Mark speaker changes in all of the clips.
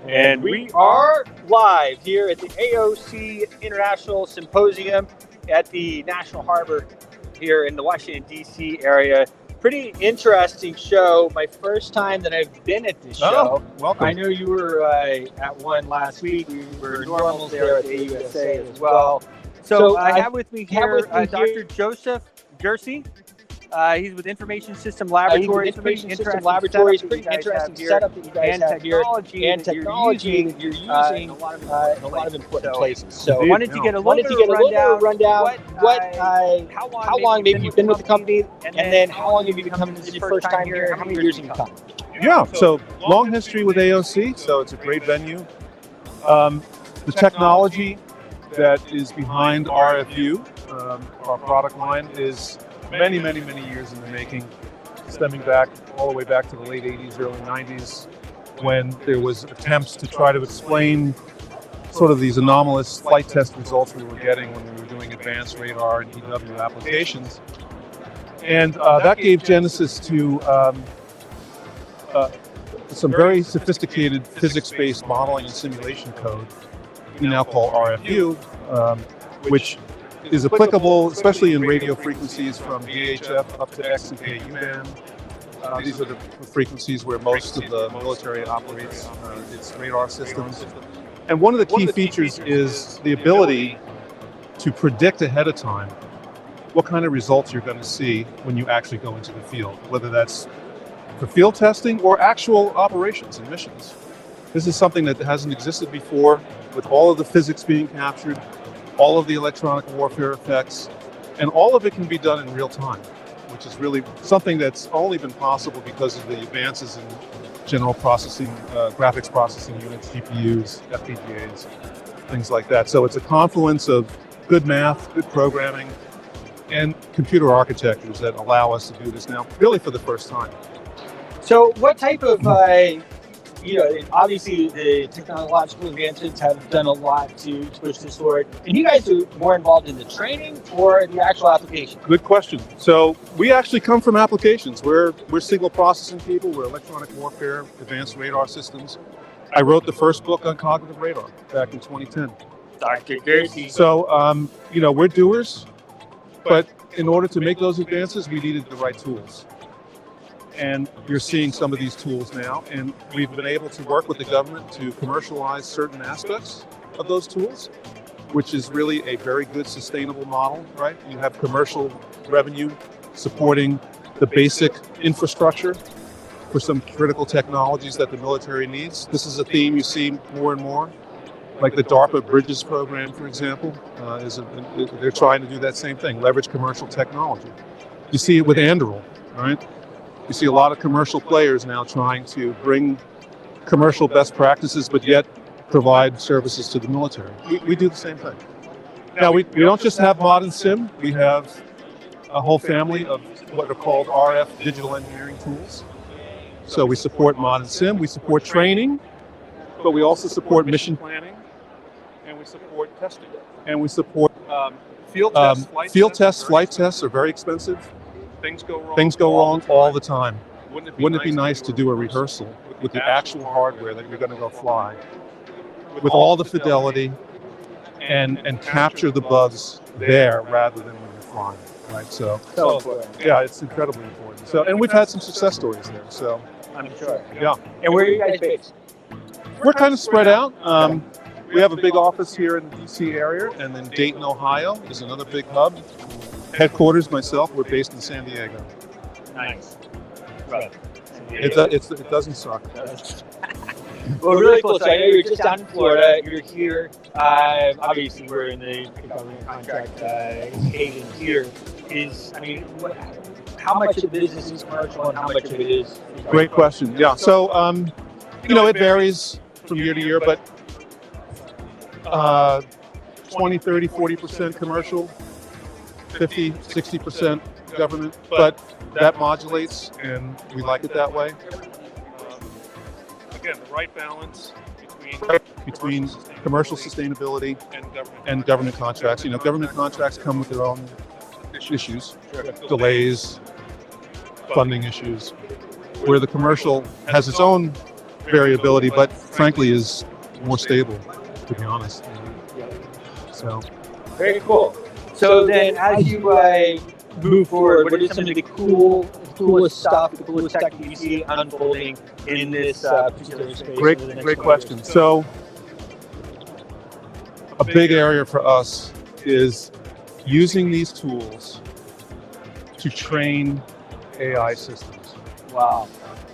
Speaker 1: And we are live here at the AOC International Symposium at the National Harbor here in the Washington, D.C. area. Pretty interesting show. My first time that I've been at this show.
Speaker 2: Welcome.
Speaker 1: I know you were at one last week. We were normals there at AUSA as well. So I have with me here Dr. Joseph Jersey. He's with Information System Laboratories. Pretty interesting setup that you guys have here, and technology that you're using in a lot of important places. So I wanted to get a little bit of rundown. How long maybe you've been with the company, and then how long have you been coming? This is your first time here? How many years have you come?
Speaker 2: Yeah, so long history with AOC, so it's a great venue. The technology that is behind RFU, our product line, is many years in the making, stemming back all the way back to the late 80s, early 90s, when there was attempts to try to explain sort of these anomalous flight test results we were getting when we were doing advanced radar and EW applications. And that gave genesis to some very sophisticated physics-based modeling and simulation code we now call RFU, which is applicable, especially in radio frequencies from VHF up to X and Ku band. These are the frequencies where most of the military operates its radar systems. And one of the key features is the ability to predict ahead of time what kind of results you're going to see when you actually go into the field, whether that's for field testing or actual operations and missions. This is something that hasn't existed before, with all of the physics being captured, all of the electronic warfare effects, and all of it can be done in real time, which is really something that's only been possible because of the advances in general processing, graphics processing units, GPUs, FPGAs, things like that. So it's a confluence of good math, good programming, and computer architectures that allow us to do this now, really for the first time.
Speaker 1: So what type of obviously the technological advances have done a lot to push this forward. And you guys are more involved in the training or the actual application?
Speaker 2: Good question. So we actually come from applications. We're signal processing people. We're electronic warfare, advanced radar systems. I wrote the first book on cognitive radar back in 2010.
Speaker 1: Dr. Jersey.
Speaker 2: So, we're doers, but in order to make those advances, we needed the right tools. And you're seeing some of these tools now, and we've been able to work with the government to commercialize certain aspects of those tools, which is really a very good sustainable model, right? You have commercial revenue supporting the basic infrastructure for some critical technologies that the military needs. This is a theme you see more and more, like the DARPA Bridges program, for example, they're trying to do that same thing, leverage commercial technology. You see it with Anduril, right? You see a lot of commercial players now trying to bring commercial best practices, but yet provide services to the military. We do the same thing. Now, we don't just have mod and sim. We have a whole family of what are called RF digital engineering tools. So we support mod and sim. We support training, but we also support mission planning, and we support testing. And we support field tests, flight tests are very expensive. Things go wrong all the time. Wouldn't it be nice to do a rehearsal with the actual hardware that you're going to go fly, with all the fidelity, and capture the bugs there rather than when you're flying, right? So yeah, it's incredibly important. So, and we've had some success stories there. So
Speaker 1: I'm sure.
Speaker 2: Yeah.
Speaker 1: And where are you guys based?
Speaker 2: We're kind of spread out. We have a big office here in the DC area, and then Dayton, Ohio is another big hub. Headquarters, myself, we're based in San Diego.
Speaker 1: Nice.
Speaker 2: It doesn't suck.
Speaker 1: Well, really cool. So I know you're just down in Florida. You're here. Obviously, we're in the government contract haven here. How much of the business is commercial and how much of it is?
Speaker 2: Great question. Yeah. So, it varies from year to year, but 20, 30, 40% commercial. 50, 60% government, but that modulates, and we like it that way. Again, the right balance between commercial sustainability and government contracts. Government contracts come with their own issues, delays, funding issues, where the commercial has its own variability, but frankly is more stable, to be honest. So
Speaker 1: very cool. So then, as you move forward, what are some of the coolest stuff, the coolest tech that you see unfolding in this particular space?
Speaker 2: great question. So a big area for us is using these tools to train AI systems.
Speaker 1: Wow.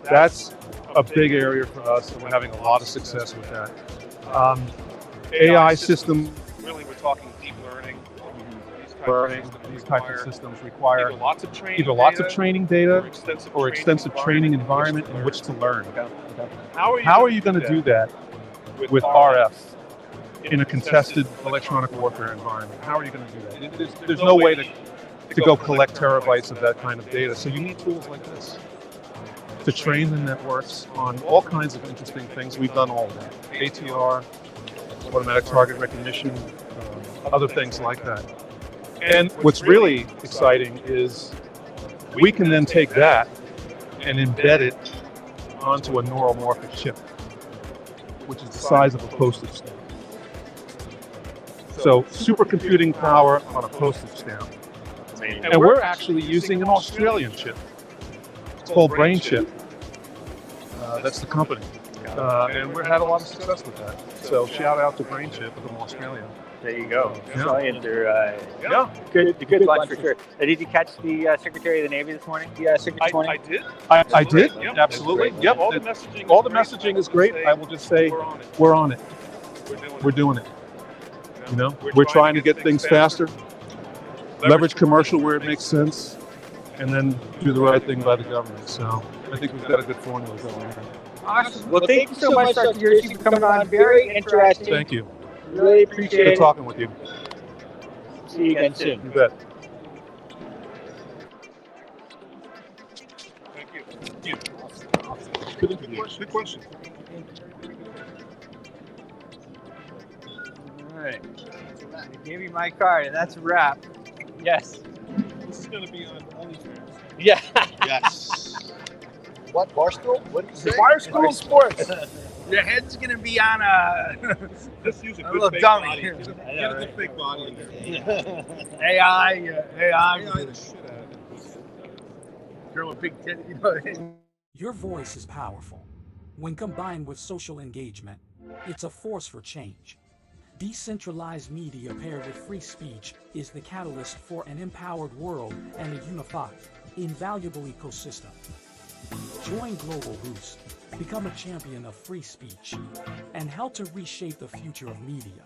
Speaker 2: That's a big area for us, and we're having a lot of success with that. AI system, really we're talking deep learning. These types of systems require either lots of training data or extensive training environment in which to learn. How are you going to do that with RF in a contested electronic warfare environment? How are you going to do that? There's no way to go collect terabytes of that kind of data. So you need tools like this to train the networks on all kinds of interesting things. We've done all of that. ATR, automatic target recognition, other things like that. And what's really exciting is we can then take that and embed it onto a neuromorphic chip, which is the size of a postage stamp. So supercomputing power on a postage stamp. And we're actually using an Australian chip. It's called Brain Chip. That's the company. And we've had a lot of success with that. So shout out to Brain Chip from Australia.
Speaker 1: There you go. Australians are good bunch for sure. Did you catch the Secretary of the Navy this morning? The Secretary 20?
Speaker 2: I did. I did. Yep. Absolutely. Yep. All the messaging is great. I will just say we're on it. We're doing it. You know, we're trying to get things faster, leverage commercial where it makes sense, and then do the right thing by the government. So I think we've got a good formula going here.
Speaker 1: Awesome. Well, thank you so much, Dr. Gersi, for coming on. Very interesting.
Speaker 2: Thank you.
Speaker 1: Really appreciate it.
Speaker 2: Good talking with you.
Speaker 1: See you again soon.
Speaker 2: You bet. Thank you. Good question.
Speaker 1: All right. I gave you my card, and that's a wrap. Yes.
Speaker 2: This is going to be on OnlyFans.
Speaker 1: Yeah.
Speaker 3: Yes. What, Barstool? What did you say?
Speaker 4: Barstool Sports. Your head's gonna be on a
Speaker 2: Let's use a
Speaker 4: little
Speaker 2: good fake
Speaker 4: dummy.
Speaker 2: body. Get a good fake body in there.
Speaker 4: AI
Speaker 2: the shit out of it.
Speaker 4: girl with big titties. You know.
Speaker 5: Your voice is powerful. When combined with social engagement, it's a force for change. Decentralized media paired with free speech is the catalyst for an empowered world and a unified, invaluable ecosystem. Join GloalBoo.ST, become a champion of free speech, and help to reshape the future of media.